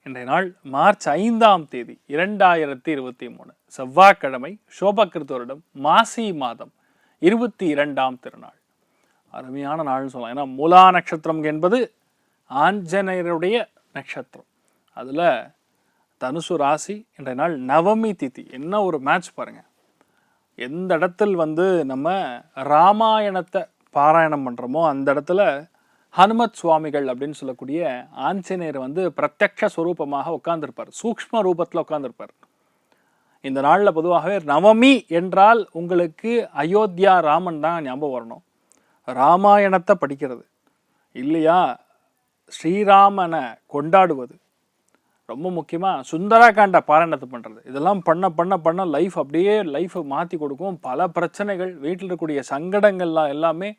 இன்றைய நாள் மார்ச் 5ஆம் தேதி 2023 செவ்வாய்க்கிழமை, சோபகிருத் வருடம் மாசி மாதம் 22ஆம் திருநாள். அருமையான நாள்னு சொல்லலாம். ஏன்னா மூலா நட்சத்திரம் என்பது ஆஞ்சநேயருடைய நட்சத்திரம். அதில் தனுசு ராசி. இன்றைய நாள் நவமி திதி. என்ன ஒரு மேட்ச் பாருங்கள். எந்த இடத்தில் நம்ம ராமாயணத்தை பாராயணம் பண்ணுறோமோ அந்த இடத்துல ஹனுமத் சுவாமிகள் அப்படின்னு சொல்லக்கூடிய ஆஞ்சநேயர் பிரத்யக்ஷ ஸ்வரூபமாக உட்கார்ந்துருப்பார், சூக்ஷ்ம ரூபத்தில் உட்கார்ந்துருப்பார். இந்த நாளில் பொதுவாகவே நவமி என்றால் உங்களுக்கு அயோத்தியா ராமன் தான் ஞாபகம் வரணும். ராமாயணத்தை படிக்கிறது இல்லையா, ஸ்ரீராமனை கொண்டாடுவது, ரொம்ப முக்கியமாக சுந்தராகாண்ட பாராயணத்தை பண்ணுறது. இதெல்லாம் பண்ண பண்ண பண்ண லைஃப்பை மாற்றி கொடுக்கும். பல பிரச்சனைகள், வீட்டில் இருக்கக்கூடிய சங்கடங்கள்லாம் எல்லாமே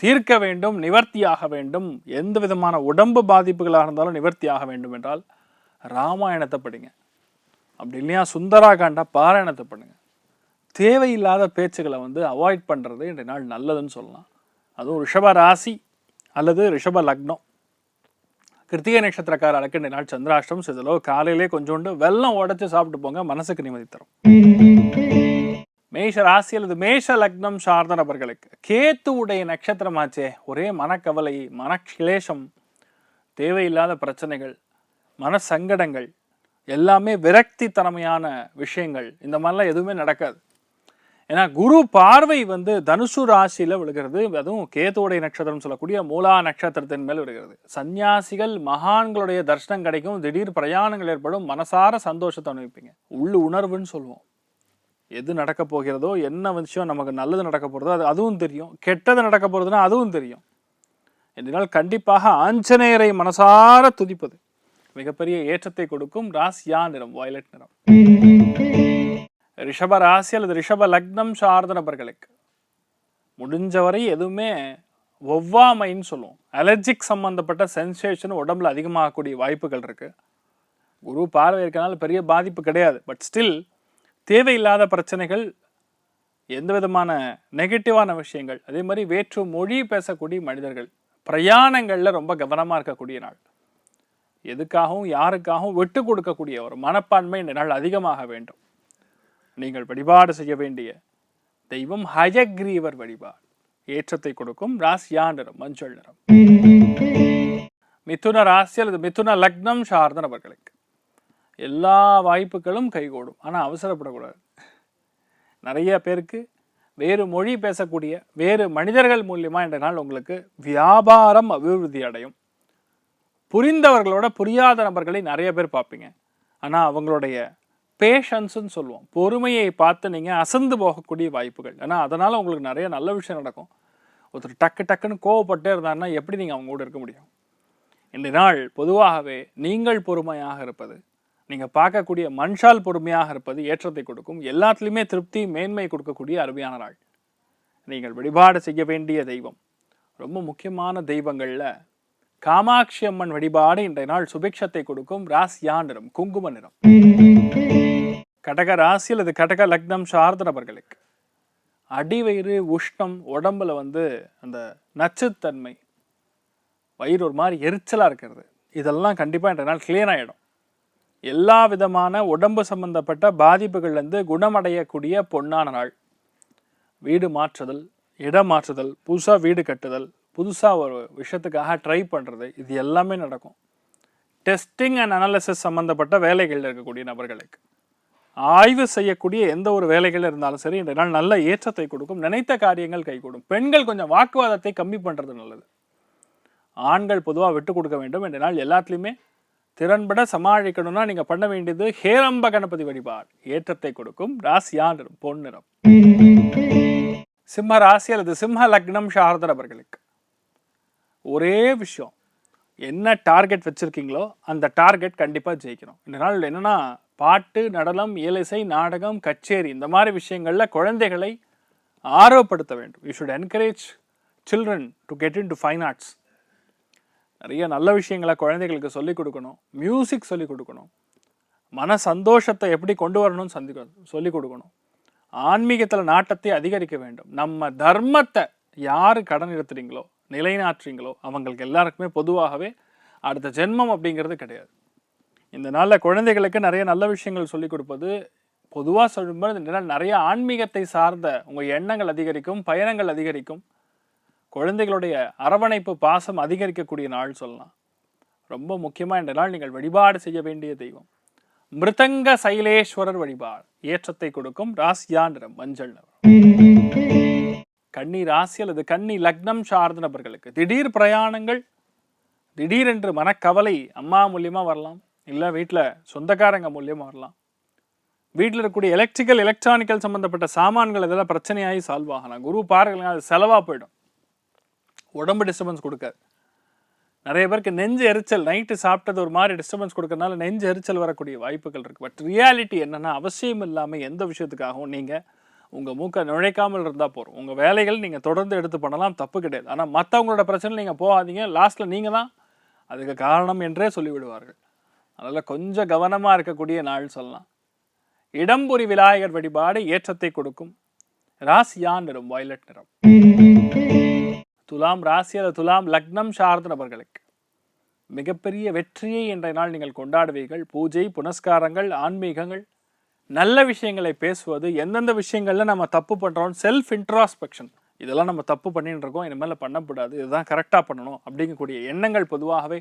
தீர்க்க வேண்டும், நிவர்த்தியாக வேண்டும். எந்த விதமான உடம்பு பாதிப்புகளாக இருந்தாலும் நிவர்த்தியாக வேண்டும் என்றால் ராமாயணத்தை படிங்க. அப்படி இல்லையா சுந்தராகாண்டா பாராயணத்தை பண்ணுங்க. தேவையில்லாத பேச்சுகளை அவாய்ட் பண்ணுறது இன்றைய நாள் நல்லதுன்னு சொல்லலாம். அதுவும் ரிஷப ராசி அல்லது ரிஷப லக்னம், கிருத்திகை நட்சத்திரக்கார அழகு இன்றைய நாள் சந்திராஷ்டம். சிதலோ காலையிலே கொஞ்சோண்டு வெல்லம் உடைச்சு சாப்பிட்டு போங்க, மனசுக்கு நிம்மதி தரும். மேஷ ராசி அல்லது மேஷ லக்னம் சார்ந்த நபர்களுக்கு கேத்து உடைய நட்சத்திரமாச்சே, ஒரே மனக்கவலை, மனக்லேஷம், தேவையில்லாத பிரச்சனைகள், மன சங்கடங்கள், எல்லாமே விரக்தி தனமையான விஷயங்கள், இந்த மாதிரிலாம் எதுவுமே நடக்காது. ஏன்னா குரு பார்வை தனுசு ராசியில் விழுகிறது. அதுவும் கேத்துவுடைய நட்சத்திரம் சொல்லக்கூடிய மூலா நட்சத்திரத்தின் மேல் விழுகிறது. சன்னியாசிகள் மகான்களுடைய தரிசனம் கிடைக்கும், திடீர் பிரயாணங்கள் ஏற்படும், மனசார சந்தோஷத்தை அனுபவிப்பீங்க. உள்ளு உணர்வுன்னு சொல்லுவோம். எது நடக்க போகிறதோ, என்ன விஷயம் நமக்கு நல்லது நடக்க போகிறதோ அதுவும் தெரியும், கெட்டது நடக்க போகிறதுனா அதுவும் தெரியும். இதனால் கண்டிப்பாக ஆஞ்சநேயரை மனசார துதிப்பது மிகப்பெரிய ஏற்றத்தை கொடுக்கும். ராசியா நிறம் வயலட் நிறம். ரிஷப ராசி அல்லது ரிஷப லக்னம் சார்ந்த நபர்களுக்கு முடிஞ்சவரை எதுவுமே ஒவ்வாமைன்னு சொல்லுவோம். அலர்ஜிக் சம்பந்தப்பட்ட சென்சேஷன் உடம்புல அதிகமாகக்கூடிய வாய்ப்புகள் இருக்கு. குரு பார்வை இருக்கனால பெரிய பாதிப்பு கிடையாது. பட் ஸ்டில் தேவையில்லாத பிரச்சனைகள், எந்த விதமான நெகட்டிவான விஷயங்கள், அதே மாதிரி வேற்று மொழி பேசக்கூடிய மனிதர்கள், பிரயாணங்களில் ரொம்ப கவனமாக இருக்கக்கூடிய நாள். எதுக்காகவும் யாருக்காகவும் விட்டு கொடுக்கக்கூடிய ஒரு மனப்பான்மை இந்த நாள் அதிகமாக வேண்டும். நீங்கள் வழிபாடு செய்ய வேண்டிய தெய்வம் ஹயக்ரீவர் வழிபாடு ஏற்றத்தை கொடுக்கும். ராசியா நிறம் மஞ்சள் நிறம். மிதுன ராசி அல்லது மிதுன லக்னம் சார்ந்த நபர்களுக்கு எல்லா வாய்ப்புகளும் கைகூடும். ஆனால் அவசரப்படக்கூடாது. நிறைய பேருக்கு வேறு மொழி பேசக்கூடிய வேறு மனிதர்கள் மூலியமாக என்ற நாள் உங்களுக்கு வியாபாரம் அபிவிருத்தி அடையும். புரிந்தவர்களோட புரியாத நபர்களை நிறைய பேர் பார்ப்பீங்க. ஆனால் அவங்களுடைய பேஷன்ஸ்ன்னு சொல்லுவோம், பொறுமையை பார்த்து நீங்கள் அசந்து போகக்கூடிய வாய்ப்புகள். ஏன்னா அதனால் உங்களுக்கு நிறைய நல்ல விஷயம் நடக்கும். ஒருத்தர் டக்குன்னு கோவப்பட்டே இருந்தாருன்னா எப்படி நீங்கள் அவங்க கூட இருக்க முடியும்? இந்த நாள் பொதுவாகவே நீங்கள் பொறுமையாக இருப்பது, நீங்கள் பார்க்கக்கூடிய மனுஷால் பொறுமையாக இருப்பது ஏற்றத்தை கொடுக்கும். எல்லாத்துலேயுமே திருப்தி, மேன்மை கொடுக்கக்கூடிய அருமையான நாள். நீங்கள் வழிபாடு செய்ய வேண்டிய தெய்வம், ரொம்ப முக்கியமான தெய்வங்களில் காமாட்சி அம்மன் வழிபாடு இன்றைய நாள் சுபிக்ஷத்தை கொடுக்கும். ராசியா நிறம் குங்கும நிறம். கடக ராசி அல்லது கடக லக்னம் சார்ந்த நபர்களுக்கு அடிவயிறு உஷ்ணம், உடம்புல அந்த நச்சுத்தன்மை, வயிறு ஒரு மாதிரி எரிச்சலாக இருக்கிறது, இதெல்லாம் கண்டிப்பாக இன்றைய நாள் கிளியர் ஆகிடும். எல்லா விதமான உடம்பு சம்பந்தப்பட்ட பாதிப்புகள்லேருந்து குணமடையக்கூடிய பொன்னான நாள். வீடு மாற்றுதல், இடம் மாற்றுதல், புதுசாக வீடு கட்டுதல், புதுசாக ஒரு விஷயத்துக்காக ட்ரை பண்ணுறது, இது எல்லாமே நடக்கும். டெஸ்டிங் அண்ட் அனாலிசிஸ் சம்மந்தப்பட்ட வேலைகளில் இருக்கக்கூடிய நபர்களுக்கு, ஆய்வு செய்யக்கூடிய எந்த ஒரு வேலைகள் இருந்தாலும் சரி இந்த நாள் நல்ல ஏற்றத்தை கொடுக்கும். நினைத்த காரியங்கள் கைகூடும். பெண்கள் கொஞ்சம் வாக்குவாதத்தை கம்மி பண்ணுறது நல்லது. ஆண்கள் பொதுவாக விட்டு கொடுக்க வேண்டும். இந்த நாள் எல்லாத்துலேயுமே திறன்பட சமாளிக்கணும்னா நீங்கள் பண்ண வேண்டியது ஹேரம்ப கணபதி வழிபாடு ஏற்றத்தை கொடுக்கும். ராசியா நிறம் பொன் நிறம். சிம்ம ராசி அல்லது சிம்ம லக்னம் சார்ந்த நபர்களுக்கு ஒரே விஷயம், என்ன டார்கெட் வச்சுருக்கீங்களோ அந்த டார்கெட் கண்டிப்பாக ஜெயிக்கணும். இந்த நாள் என்னென்னா பாட்டு, நடனம், இயலிசை, நாடகம், கச்சேரி, இந்த மாதிரி விஷயங்களில் குழந்தைகளை ஆர்வப்படுத்த வேண்டும். You should encourage children to get in to fine arts. நிறைய நல்ல விஷயங்களை குழந்தைகளுக்கு சொல்லிக் கொடுக்கணும். மியூசிக் சொல்லிக் கொடுக்கணும். மன சந்தோஷத்தை எப்படி கொண்டு வரணும்னு சொல்லிக் கொடுக்கணும். ஆன்மீகத்தில் நாட்டத்தை அதிகரிக்க வேண்டும். நம்ம தர்மத்தை யார் கடன் எடுத்துறீங்களோ, நிலைநாட்டுறீங்களோ, அவங்களுக்கு எல்லாருக்குமே பொதுவாகவே அடுத்த ஜென்மம் அப்படிங்கிறது கிடையாது. இந்த நாளில் குழந்தைகளுக்கு நிறைய நல்ல விஷயங்கள் சொல்லிக் கொடுப்பது, பொதுவாக சொல்லும்போது இந்த நாள் நிறைய ஆன்மீகத்தை சார்ந்த உங்கள் எண்ணங்கள் அதிகரிக்கும், பயணங்கள் அதிகரிக்கும், குழந்தைகளுடைய அரவணைப்பு பாசம் அதிகரிக்கக்கூடிய நாள் சொல்லலாம். ரொம்ப முக்கியமாக இந்த நாள் நீங்கள் வழிபாடு செய்ய வேண்டிய தெய்வம் மிருதங்க சைலேஸ்வரர் வழிபாடு. ஏற்றத்தை கொடுக்கும். ராசியா நிறம் மஞ்சள் நிறம். கன்னி ராசி அல்லது கன்னி லக்னம் சார்ந்த நபர்களுக்கு திடீர் பிரயாணங்கள், திடீரென்று மனக்கவலை அம்மா மூலியமாக வரலாம், இல்லை வீட்டில் சொந்தக்காரங்க மூலியமாக வரலாம். வீட்டில் இருக்கக்கூடிய எலக்ட்ரிக்கல் எலக்ட்ரானிக்கல் சம்மந்தப்பட்ட சாமான்கள் இதெல்லாம் பிரச்சனையாகி சால்வ் ஆகலாம். குரு பார்க்கலாம், அது செலவாக போயிடும், உடம்பு டிஸ்டர்பன்ஸ் கொடுக்காது. நிறைய பேருக்கு நெஞ்சு எரிச்சல், நைட்டு சாப்பிட்டது ஒரு மாதிரி டிஸ்டர்பன்ஸ் கொடுக்கறதுனால நெஞ்சு எரிச்சல் வரக்கூடிய வாய்ப்புகள் இருக்குது. பட் ரியாலிட்டி என்னென்னா, அவசியம் இல்லாமல் எந்த விஷயத்துக்காகவும் நீங்கள் உங்கள் மூக்கை நுழைக்காமல் இருந்தால் போகிறோம். உங்கள் வேலைகள் நீங்கள் தொடர்ந்து எடுத்து பண்ணலாம், தப்பு கிடையாது. ஆனால் மற்றவங்களோட பிரச்சனை நீங்கள் போகாதீங்க, லாஸ்ட்டில் நீங்கள் தான் அதுக்கு காரணம் என்றே சொல்லிவிடுவார்கள். அதனால் கொஞ்சம் கவனமாக இருக்கக்கூடிய நாள் சொல்லலாம். இடம்புரி விநாயகர் வழிபாடு ஏற்றத்தை கொடுக்கும். ராசியா நிறம் வயலட் நிறம். துலாம் ராசி அல்லது துலாம் லக்னம் சார்ந்த நபர்களுக்கு மிகப்பெரிய வெற்றியை இன்றைய நாள் நீங்கள் கொண்டாடுவீர்கள். பூஜை புனஸ்காரங்கள், ஆன்மீகங்கள், நல்ல விஷயங்களை பேசுவது, எந்தெந்த விஷயங்கள்ல நம்ம தப்பு பண்றோம், செல்ஃப் இன்ட்ராஸ்பெக்ஷன், இதெல்லாம் நம்ம தப்பு பண்ணிட்டு இருக்கோம், இனிமேல் பண்ணக்கூடாது, இதுதான் கரெக்டாக பண்ணணும் அப்படிங்கக்கூடிய எண்ணங்கள் பொதுவாகவே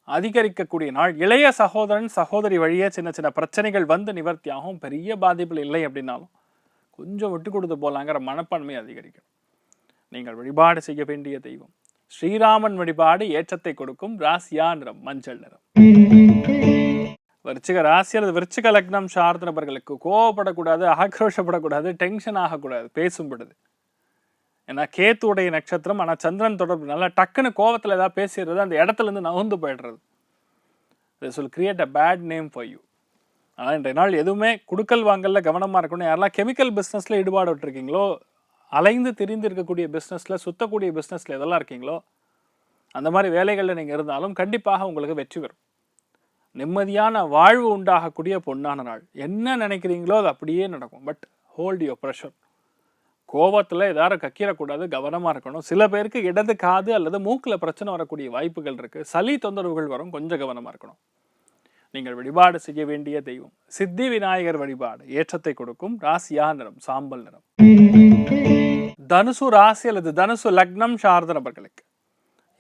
அதிகரிக்கக்கூடிய நாள். இளைய சகோதரன் சகோதரி வழியே சின்ன சின்ன பிரச்சனைகள் வந்து நிவர்த்தியாகும். பெரிய பாதிப்பில் இல்லை அப்படின்னாலும் கொஞ்சம் விட்டு கொடுத்து போகலாங்கிற மனப்பான்மை அதிகரிக்கும். நீங்கள் வழிபாடு செய்ய வேண்டிய தெய்வம் ஸ்ரீராமன் வழிபாடு ஏற்றத்தை கொடுக்கும். ராசியா நிறம் மஞ்சள் நிறம். விருச்சிக ராசி அல்லது விருச்சிக லக்னம் சார்ந்த நபர்களுக்கு கோவப்படக்கூடாது, ஆக்ரோஷப்படக்கூடாது, டென்ஷன் ஆகக்கூடாது பேசும் பொழுது. ஏன்னா கேத்துடைய நட்சத்திரம், ஆனால் சந்திரன் தொடர்பு நல்லா டக்குன்னு கோவத்தில் ஏதாவது பேசிடுறது, அந்த இடத்துல இருந்து நகர்ந்து போயிடுறது. This will create a bad name for you. ஆனால் இன்றைய நாள் எதுவுமே குடுக்கல் வாங்கல கவனமாக இருக்கணும். யாரெல்லாம் கெமிக்கல் பிஸ்னஸில் ஈடுபாடு விட்டுருக்கீங்களோ, அலைந்து திரிந்து இருக்கக்கூடிய பிஸ்னஸில், சுத்தக்கூடிய பிஸ்னஸில் எதெல்லாம் இருக்கீங்களோ, அந்த மாதிரி வேலைகளில் நீங்கள் இருந்தாலும் கண்டிப்பாக உங்களுக்கு வெற்றி வரும். நிம்மதியான வாழ்வு உண்டாகக்கூடிய பொன்னான நாள். என்ன நினைக்கிறீங்களோ அது அப்படியே நடக்கும். But hold your pressure. கோபத்தில் ஏதாவது கக்கிடக்கூடாது, கவனமாக இருக்கணும். சில பேருக்கு இடது காது அல்லது மூக்கில் பிரச்சனை வரக்கூடிய வாய்ப்புகள் இருக்குது. சளி தொந்தரவுகள் வரும், கொஞ்சம் கவனமாக இருக்கணும். நீங்கள் வழிபாடு செய்ய வேண்டிய தெய்வம் சித்தி விநாயகர் வழிபாடு ஏற்றத்தை கொடுக்கும். ராசியா நிறம் சாம்பல் நிறம். தனுசு ராசி அல்லது தனுசு லக்னம் சார்ந்த நபர்களுக்கு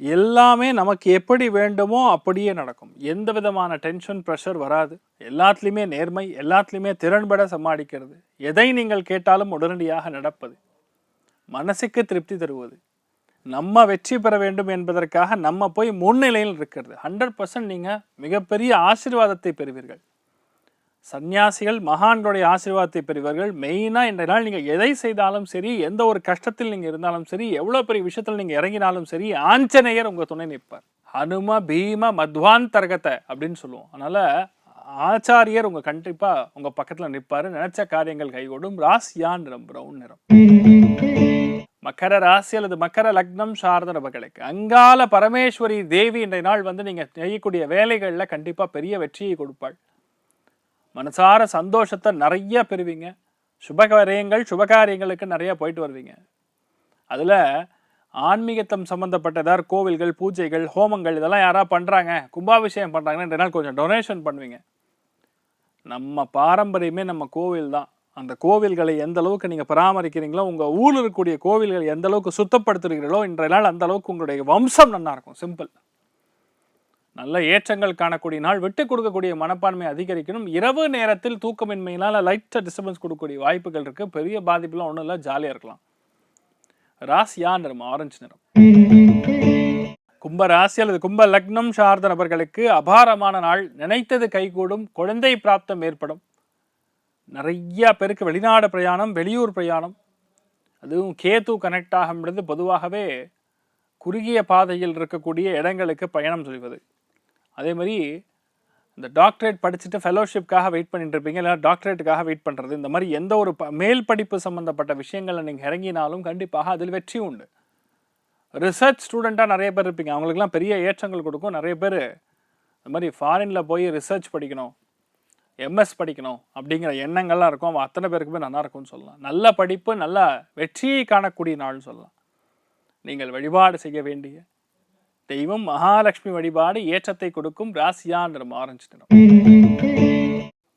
எல்லாமே நமக்கு எப்படி வேண்டுமோ அப்படியே நடக்கும். எந்த விதமான டென்ஷன் ப்ரெஷர் வராது. எல்லாத்துலேயுமே நேர்மை, எல்லாத்துலேயுமே திறன்பட சமாளிக்கிறது. எதை நீங்கள் கேட்டாலும் உடனடியாக நடப்பது, மனசுக்கு திருப்தி தருவது, நம்ம வெற்றி பெற வேண்டும் என்பதற்காக நம்ம போய் முன்னிலையில் இருக்கிறது. 100% நீங்கள் மிகப்பெரிய ஆசீர்வாதத்தை பெறுவீர்கள். சன்னியாசிகள் மகான்களுடைய ஆசீர்வாதத்தை பெறுவீர்கள். மெயினாக இன்றைய நாள் நீங்கள் எதை செய்தாலும் சரி, எந்த ஒரு கஷ்டத்தில் நீங்கள் இருந்தாலும் சரி, எவ்வளோ பெரிய விஷயத்தில் நீங்கள் இறங்கினாலும் சரி, ஆஞ்சநேயர் உங்கள் துணை நிற்பார். ஹனும பீம மத்வாந்தர்கத்தை அப்படின்னு சொல்லுவோம். அதனால் ஆச்சாரியர் உங்கள் கண்டிப்பாக உங்கள் பக்கத்தில் நிற்பார். நினைச்ச காரியங்கள் கைகூடும். ராசியா நிறம் பிரவுன் நிறம். மக்கர ராசி அல்லது மக்கர லக்னம் சார்ந்த நபர்களுக்கு அங்கால பரமேஸ்வரி தேவி இன்றைய நாள் வந்து நீங்கள் செய்யக்கூடிய வேலைகளில் கண்டிப்பாக பெரிய வெற்றியை கொடுப்பாள். மனசார சந்தோஷத்தை நிறைய பெறுவீங்க. சுபகாரியங்கள், சுபகாரியங்களுக்கு நிறைய போயிட்டு வருவீங்க. அதில் ஆன்மீகத்தம் சம்மந்தப்பட்ட ஏதாவது கோவில்கள், பூஜைகள், ஹோமங்கள் இதெல்லாம் யாராவது பண்ணுறாங்க, கும்பாபிஷேகம் பண்ணுறாங்கன்னா இன்றைய நாள் கொஞ்சம் டொனேஷன் பண்ணுவீங்க. நம்ம பாரம்பரியமே நம்ம கோவில் தான். அந்த கோவில்களை எந்த அளவுக்கு நீங்கள் பராமரிக்கிறீங்களோ, உங்கள் ஊரில் இருக்கக்கூடிய கோவில்களை எந்த அளவுக்கு சுத்தப்படுத்துகிறீர்களோ, இன்றைய நாள் அந்த அளவுக்கு உங்களுடைய வம்சம் நல்லா இருக்கும். சிம்பிள். நல்ல ஏற்றங்கள் காணக்கூடிய நாள். விட்டு கொடுக்கக்கூடிய மனப்பான்மை அதிகரிக்கணும். இரவு நேரத்தில் தூக்கமின்மையினால் லைட்டாக டிஸ்டர்பன்ஸ் கொடுக்கக்கூடிய வாய்ப்புகள் இருக்குது. பெரிய பாதிப்புலாம் ஒன்றும் இல்லை, ஜாலியாக இருக்கலாம். ராசியா நிறம் ஆரஞ்சு நிறம். கும்ப ராசி அல்லது கும்ப லக்னம் சார்ந்த நபர்களுக்கு அபாரமான நாள். நினைத்தது கைகூடும். குழந்தை பிராப்தம் ஏற்படும். நிறைய பேருக்கு வெளிநாடு பிரயாணம், வெளியூர் பிரயாணம், அதுவும் கேது கனெக்ட் ஆகும்பொழுது பொதுவாகவே குறுகிய பாதையில் இருக்கக்கூடிய இடங்களுக்கு பயணம் செய்வது. அதே மாதிரி இந்த டாக்டரேட் படிச்சுட்டு ஃபெலோஷிப்காக வெயிட் பண்ணிட்டு இருப்பீங்க, இல்லை டாக்டரேட்டுக்காக வெயிட் பண்ணுறது, இந்த மாதிரி எந்த ஒரு மேல் படிப்பு சம்மந்தப்பட்ட விஷயங்களில் நீங்கள் இறங்கினாலும் கண்டிப்பாக அதில் வெற்றி உண்டு. ரிசர்ச் ஸ்டூடெண்ட்டாக நிறைய பேர் இருப்பீங்க, அவங்களுக்குலாம் பெரிய ஏற்றங்கள் கொடுக்கும். நிறைய பேர் இந்த மாதிரி ஃபாரினில் போய் ரிசர்ச் படிக்கணும், எம்எஸ் படிக்கணும் அப்படிங்கிற எண்ணங்கள்லாம் இருக்கும். அவன் அத்தனை பேருக்குமே நல்லா இருக்கும்னு சொல்லலாம். நல்ல படிப்பு, நல்ல வெற்றியை காணக்கூடிய நாள்னு சொல்லலாம். நீங்கள் வழிபாடு செய்ய வேண்டிய தெய்வம் மகாலட்சுமி வழிபாடு ஏற்றத்தை கொடுக்கும். ராசியா நிறம் ஆரஞ்சு நிறம்.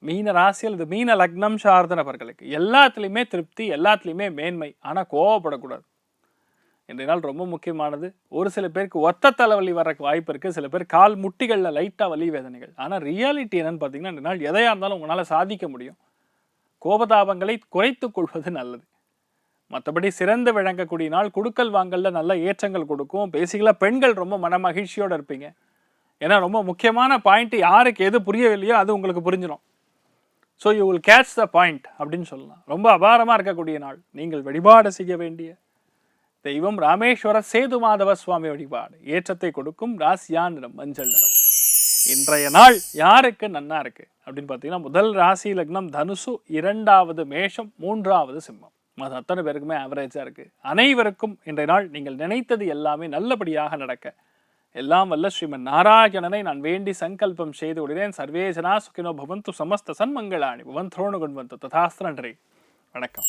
மீன ராசி அல்லது மீன லக்னம் சார்ந்த நபர்களுக்கு எல்லாத்துலேயுமே திருப்தி, எல்லாத்துலேயுமே மேன்மை. ஆனால் கோவப்படக்கூடாது. இன்றைய நாள் ரொம்ப முக்கியமானது. ஒரு சில பேருக்கு ஒத்த தலைவலி வர வாய்ப்பு இருக்குது. சில பேர் கால் முட்டிகளில் லைட்டாக வலி வேதனைகள். ஆனால் ரியாலிட்டி என்னன்னு பார்த்தீங்கன்னா, இந்த நாள் எதையாக இருந்தாலும் உங்களால் சாதிக்க முடியும். கோபதாபங்களை குறைத்து கொள்வது நல்லது. மற்றபடி சிறந்து விளங்கக்கூடிய நாள். குடுக்கல் வாங்கல்ல நல்ல ஏற்றங்கள் கொடுக்கும். பேசிக்கலாக பெண்கள் ரொம்ப மன மகிழ்ச்சியோடு இருப்பீங்க. ஏன்னா ரொம்ப முக்கியமான பாயிண்ட், யாருக்கு எது புரியவில்லையோ அது உங்களுக்கு புரிஞ்சிடும். So you will catch the point அப்படின்னு சொல்லலாம். ரொம்ப அபாரமாக இருக்கக்கூடிய நாள். நீங்கள் வழிபாடு செய்ய வேண்டிய தெய்வம் ராமேஸ்வர சேது மாதவ சுவாமி வழிபாடு ஏற்றத்தை கொடுக்கும். ராசியா நிறம் மஞ்சள் நிறம். இன்றைய நாள் யாருக்கு நன்னா இருக்கு அப்படின்னு பார்த்தீங்கன்னா, முதல் ராசி லக்னம் தனுசு, 2வது மேஷம், 3வது சிம்மம். அது அத்தனை பேருக்குமே ஆவரேஜாக இருக்குது. அனைவருக்கும் இன்றைய நாள் நீங்கள் நினைத்தது எல்லாமே நல்லபடியாக நடக்க எல்லாம் வல்ல ஸ்ரீமன் நாராயணனை நான் வேண்டி சங்கல்பம் செய்து விடுகிறேன். சர்வே ஜனா சுகினோ பவந்து, சமஸ்த சன்மங்களாணி பவந்தோணு குண்வந்து ததாஸ்து. நன்றி, வணக்கம்.